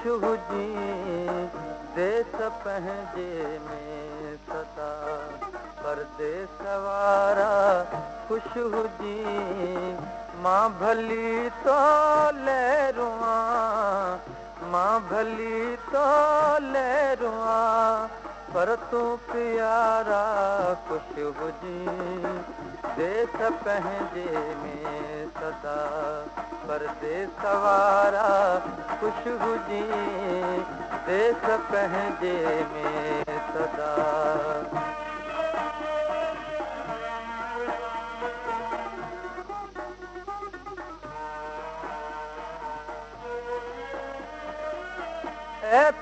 हुजी देश पंहिंजे में सदा परदेस वारा ख़ुशि हुजी मां भली तो लहरुआ मां भली तो लहरुआ पर तूं प्यारा ख़ुशि हुजी देश पंहिंजे में सदा परदेस वारा ख़ुशि हुजी देश पंहिंजे में सदा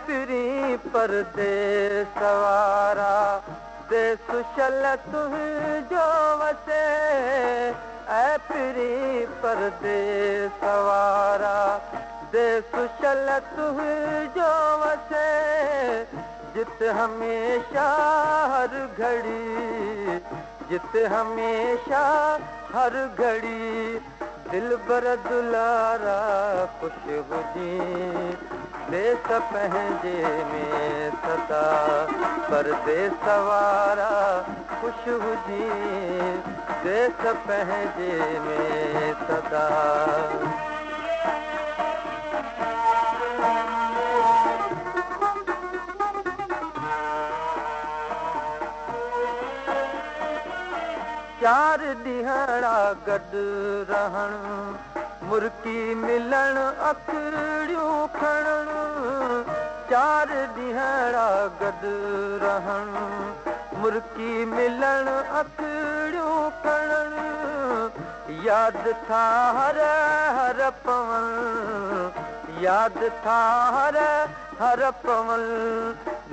पिरी परदेस वारा देस शल तुंहिंजो वसे ऐं पिरी परदेस वारा देस शल तुंहिंजो वसे जिते हमेशा हर घड़ी जिते हमेशा हर घड़ी दिल बर दुलारा ख़ुशि हुजी देश पंहिंजे में सदा परदेस वारा ख़ुशि हुजी देश पंहिंजे में सदा चार ॾींहड़ा गॾु रहणु मुर्की मिलण अखड़ियूं खणण चार ॾींहड़ा गॾु रहणु मुर्की मिलण अखड़ियूं खणण यादि था हर हर पवन यादि था हर हर पवन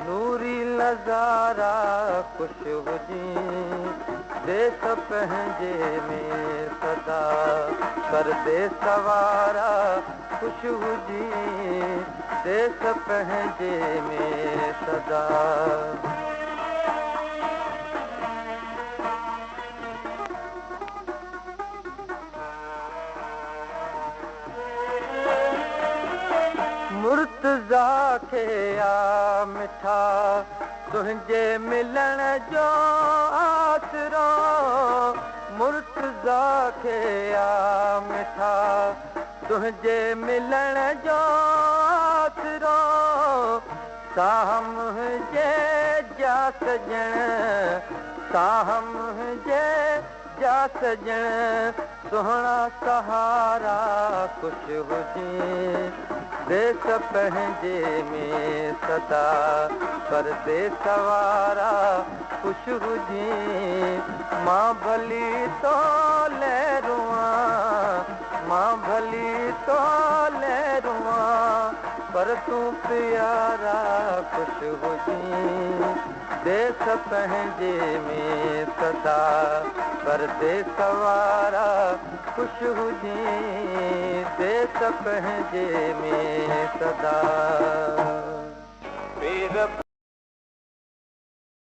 नूरी नज़ारा ख़ुशि हुजी देश पंहिंजे में सदा परदेस वारा ख़ुशि हुजी देश पंहिंजे में सदा मुर्तज़ा खे आ मिठा तुंहिंजे मिलण जो आसरो मुर्तज़ा खे आ मिठा तुंहिंजे मिलण जो आसरो साह मुंहिंजे जा सजण साह मुंहिंजे जा सजण सुहिणा सहारा ख़ुशि हुजी देश पंहिंजे में सदा परदेस वारा ख़ुशि हुजी मां भली तो लहरुआ मां भली तो लहरुआ पर तूं प्यारा ख़ुशि हुजी देश पंहिंजे में सदा परदेस वारा ख़ुशि हुजी देश पंहिंजे में सदा